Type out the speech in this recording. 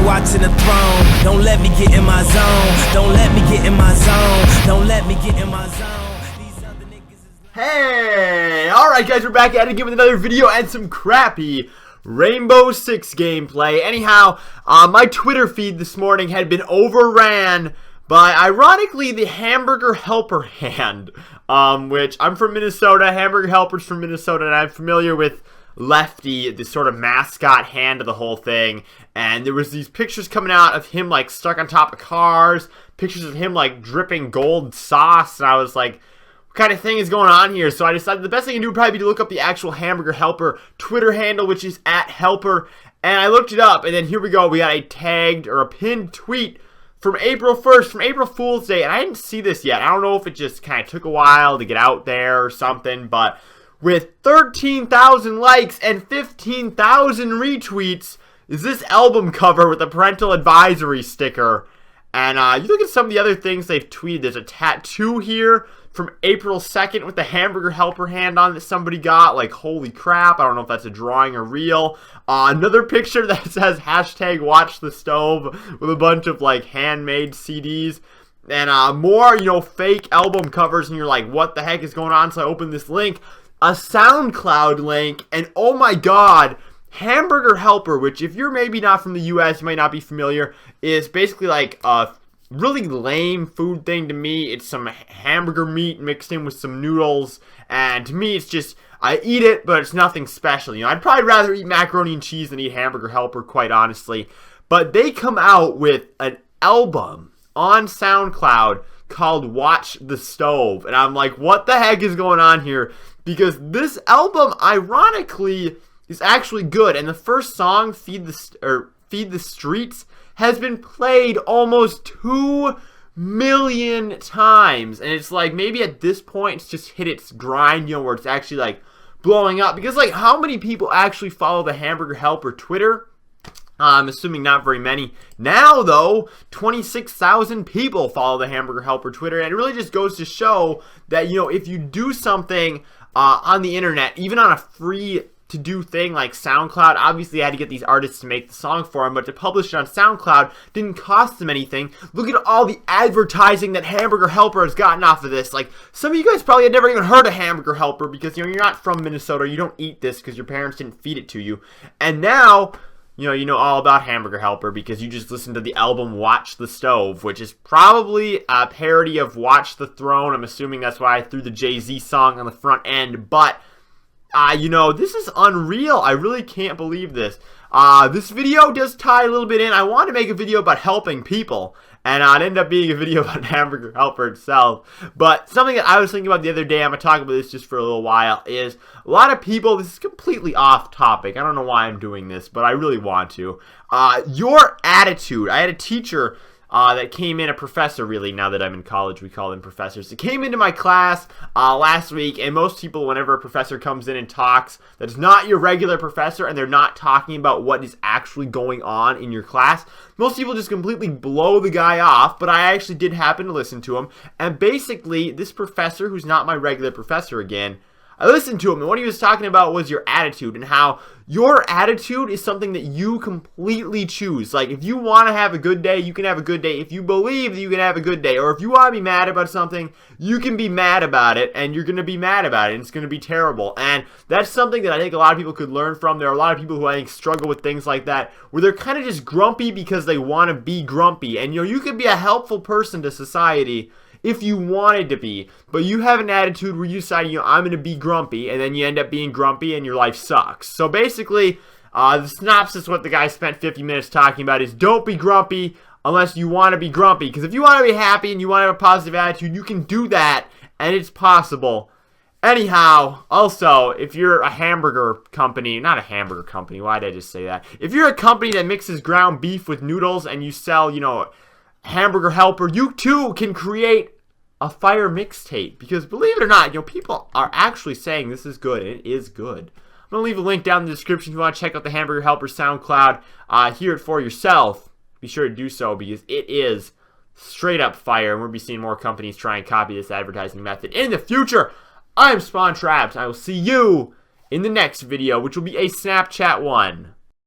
watching the throne. Don't let me get in my zone. Don't let me get in my zone. Don't let me get in my zone. These other niggas is... Hey! Alright guys, we're back at it again with another video and some crappy Rainbow Six gameplay. Anyhow, my Twitter feed this morning had been overran by, ironically, the Hamburger Helper hand. Which, I'm from Minnesota, Hamburger Helper's from Minnesota, and I'm familiar with Lefty, the sort of mascot hand of the whole thing. And there was these pictures coming out of him, like, stuck on top of cars, pictures of him, like, dripping gold sauce, and I was like, what kind of thing is going on here? So I decided the best thing to do would probably be to look up the actual Hamburger Helper Twitter handle, which is @Helper, and I looked it up, and then here we go, we got a tagged, or a pinned tweet from April 1st, from April Fool's Day, and I didn't see this yet. I don't know if it just kind of took a while to get out there or something, but with 13,000 likes and 15,000 retweets is this album cover with a parental advisory sticker. And you look at some of the other things they've tweeted. There's a tattoo here from April 2nd with the Hamburger Helper hand on that somebody got. Like, holy crap. I don't know if that's a drawing or real. Another picture that says hashtag watch the stove with a bunch of, like, handmade CDs. And more, you know, fake album covers. And you're like, what the heck is going on? So I opened this link. A SoundCloud link. And oh my god, Hamburger Helper, which if you're maybe not from the US, you might not be familiar, is basically like a really lame food thing to me. It's some hamburger meat mixed in with some noodles, and to me it's just, I eat it, but it's nothing special. You know, I'd probably rather eat macaroni and cheese than eat Hamburger Helper, quite honestly. But they come out with an album on SoundCloud called Watch the Stove, and I'm like, what the heck is going on here? Because this album, ironically, is actually good, and the first song, Feed the Streets, has been played almost 2 million times, and it's like, maybe at this point, it's just hit its grind, you know, where it's actually, like, blowing up, because, like, how many people actually follow the Hamburger Helper Twitter? I'm assuming not very many. Now, though, 26,000 people follow the Hamburger Helper Twitter, and it really just goes to show that, you know, if you do something on the internet, even on a free to do thing like SoundCloud, obviously I had to get these artists to make the song for them, but to publish it on SoundCloud didn't cost them anything. Look at all the advertising that Hamburger Helper has gotten off of this. Like, some of you guys probably had never even heard of Hamburger Helper because, you know, you're not from Minnesota, you don't eat this because your parents didn't feed it to you. And now, you know all about Hamburger Helper because you just listened to the album Watch the Stove, which is probably a parody of Watch the Throne. I'm assuming that's why I threw the Jay-Z song on the front end, but you know, this is unreal. I really can't believe this. This video does tie a little bit in. I wanted to make a video about helping people, and it ended up being a video about Hamburger Helper itself. But something that I was thinking about the other day, I'm going to talk about this just for a little while, is a lot of people, this is completely off topic. I don't know why I'm doing this, but I really want to. Your attitude. I had a teacher that came in, a professor really, now that I'm in college we call them professors. It came into my class last week, and most people, whenever a professor comes in and talks, that's not your regular professor and they're not talking about what is actually going on in your class, most people just completely blow the guy off, but I actually did happen to listen to him, and basically this professor, who's not my regular professor again, I listened to him, and what he was talking about was your attitude, and how your attitude is something that you completely choose. Like, if you want to have a good day, you can have a good day. If you believe that you can have a good day, or if you want to be mad about something, you can be mad about it, and you're going to be mad about it, and it's going to be terrible. And that's something that I think a lot of people could learn from. There are a lot of people who I think struggle with things like that, where they're kind of just grumpy because they want to be grumpy. And, you know, you could be a helpful person to society if you wanted to be, but you have an attitude where you decide, you know, I'm going to be grumpy, and then you end up being grumpy and your life sucks. So basically, the synopsis, what the guy spent 50 minutes talking about is, don't be grumpy unless you want to be grumpy, because if you want to be happy and you want to have a positive attitude, you can do that, and it's possible. Anyhow, also, if you're a hamburger company, not a hamburger company, why did I just say that? If you're a company that mixes ground beef with noodles and you sell, you know, Hamburger Helper, you too can create a fire mixtape, because believe it or not, you know, people are actually saying this is good, and it is good. I'm going to leave a link down in the description if you want to check out the Hamburger Helper SoundCloud, hear it for yourself. Be sure to do so, because it is straight up fire, and we'll be seeing more companies try and copy this advertising method in the future. I'm SpawnTrapped, and I will see you in the next video, which will be a Snapchat one.